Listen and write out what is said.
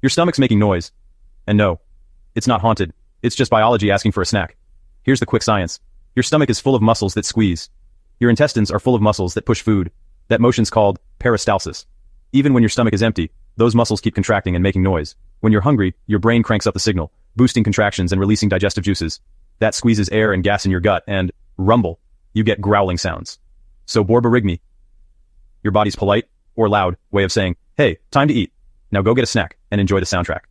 Your stomach's making noise. And no, it's not haunted. It's just biology asking for a snack. Here's the quick science. Your stomach is full of muscles that squeeze. Your intestines are full of muscles that push food. That motion's called peristalsis. Even when your stomach is empty, those muscles keep contracting and making noise. When you're hungry, your brain cranks up the signal, boosting contractions and releasing digestive juices. That squeezes air and gas in your gut, and rumble, you get growling sounds. So borborygmi, your body's polite, or loud, way of saying, hey, time to eat. Now go get a snack and enjoy the soundtrack.